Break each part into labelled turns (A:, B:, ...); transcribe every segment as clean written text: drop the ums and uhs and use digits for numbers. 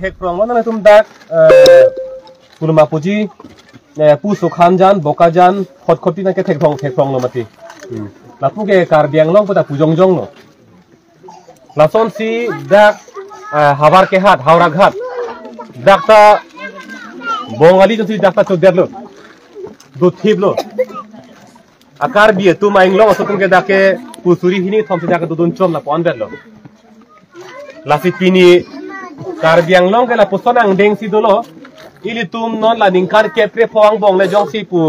A: hek prong lo na tum dak pulma puji pu sukhan jan bokajan khot khoti na ke thek prong lo mati la pu ke kar biang long pada pujong jong lo la son si dak habar ke hat haura ghat dak ta bongali jo si dak ta choder lo do thib lo akar biye tu maing long so tum ke dak ke pusuri hini thom si dak do dun chom la pon ber lo la si pini kar biang long ke la puson ang deng si do lo ili tum non la ningkar ke pre phong bong le jong si pu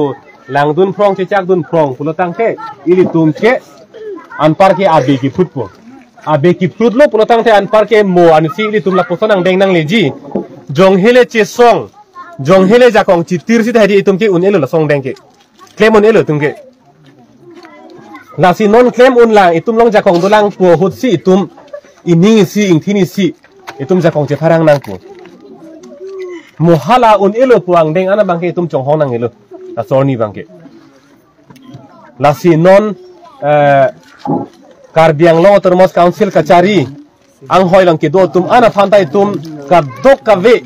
A: lang dun prong che chak dun prong pulo tang te ili tum ke anpar ke abe ki phut po abe ki phut lo pulo tang te anpar ke mo an si ili tum la puson ang deng nang le ji jong hele che song jong hele ja kong chi tir si da di tum ke un elo la song deng ke claim un elo tum ke la si non claim un lang itum long ja kong do lang pu hut si tum ini si ing thini si itum ja kong che pharang nang pu muhala un elo puang deng ana bangke itum chong hong nang elo la sorni bangke la si non kar biang lo termos council kachari ang hoi lang ke do tum ana phanta itum ka dok ka ve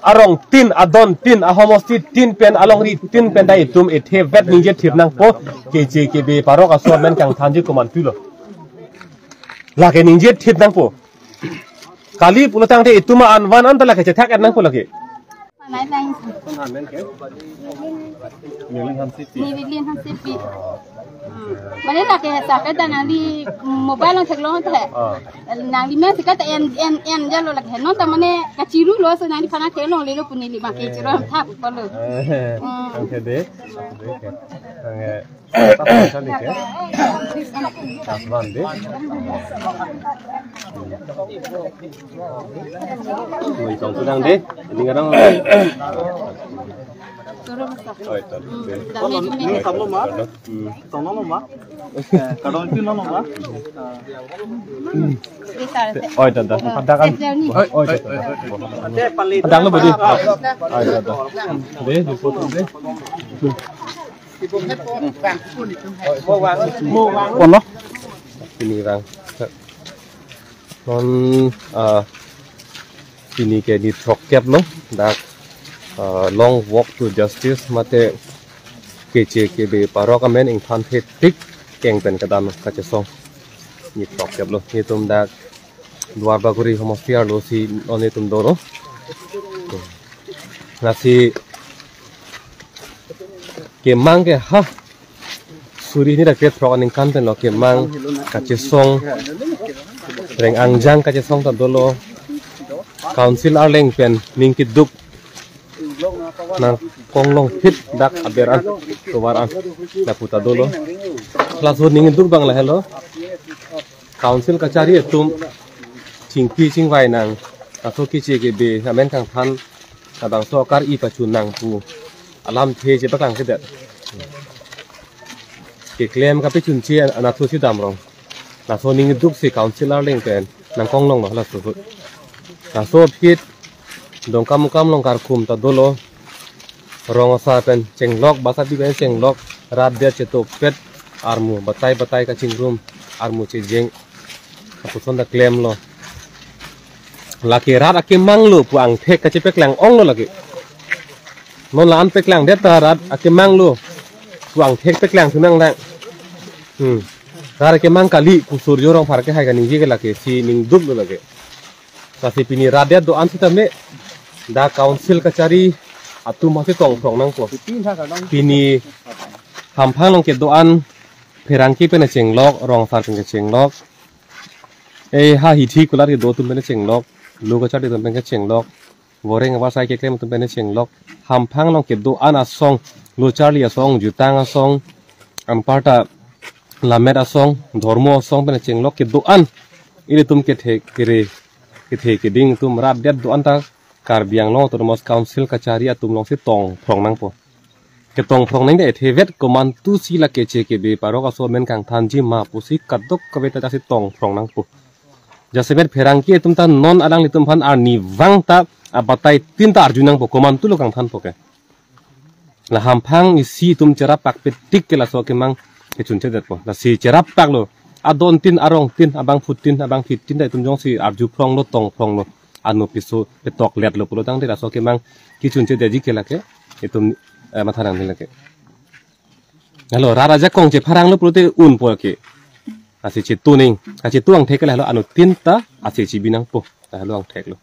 A: arong tin adon tin ahomosti tin pen along ri tin pen dai itum ethe vet ninje thir nang po ke je ke be parok asor men kang thanji kuman pilo la ke ninje thir nang po kali pulatang te ituma anwan antala ke thak nang ko lagi
B: nai nai
A: men ke
B: ni lin han sipi mana nak ke sa ke dan di mobile long thek long the nang di me ka ta en ja lo lak he non ta mane ka chiru lo so nang di phana ke long le lo puni li ma ke chiro tha ko lo
A: ang ke de ang ta ni ke tasban de người còn tôi đang đi đi ngang đó rồi
C: ini sablo ma sono no ma kadon pi no ma
A: oi dah padakan oi
C: ate pali
A: padang lo budi oi dah deh di foto deh mua vàng còn nó ini vàng non ini ke di trok kep lo dak long walk to justice mate kece ke be parok amen ing than the tik keng pen kadam ka che song ni trok kep lo ni tum dak luar baguri homofiar lo si one tum do lo nasi ke mang ke ha suri ni dak ke trok aning kan pen lo ke mang ka che song reng angjang ka che song ta do lo council arleng pen ning ki duk nang konglong hit dak aberan tuwaran dak puta dolo klaso ning duk bang la hello council kachari tum chingpi chingwai nang aso ki che ke be amen kang than abang sokar I pachun nang pu alam the je bakang ke dat ke claim ka pe chun che anathu si dam rong la so ning duk si council arleng pen nang konglong no la so nah so pit dong kam long kar kum ta dolo rong sa pen cenglok basa di pen cenglok rat dia cetok pet armu batai ka cingrum armu ce jeng apuson da claim lo laki rat ake manglu puang thek ka cepek lang ong lo lagi non la an pek lang det rat ake manglu puang thek pek lang thunang lang rat ake mang kali ku suryo rong phar ke hai ka ningi ke lagi si ning dub lo lagi kasi pini radia do ansita me da council kachari atu masih tong nang po pini hampang long ke doan perangki pena cenglok rong sar pena cenglok ha hithi kular ke do tum pena cenglok lu kachari tum pena cenglok goreng wa sai ke klem tum pena cenglok hampang long ke doan asong lu charli asong jutang asong amparta lamet asong dhormo asong pena cenglok ke doan ini tum ke the kire ke ding tum rap det do anta kar biang lo to mos council kachari atum long si tong prong nang po ke tong prong nang de the vet koman tu si la ke che ke be parok aso men kang than ji ma pu si kadok ka be ta si tong prong nang po jasemet pherang ki tum ta non adang li tum phan ar ni wang ta abatai tin ta arjunang po koman tu lo kang than po ke la hampang isi tum cerap pak petik ke la so ke mang ke chun che det po la si cerap pak lo adon tin arong tin abang putin abang fitin dai tum jong si arju prong lo tong prong lo anu pisu petok liat lo pulo tang tidak so kemang kicun ce jadi kelake itu mathanang ni lake halo rara ja kong ce pharang lo pulo te un po ke asi ce tuning asi tuang thek la halo anu tinta asi ci binang po halo ang thek lo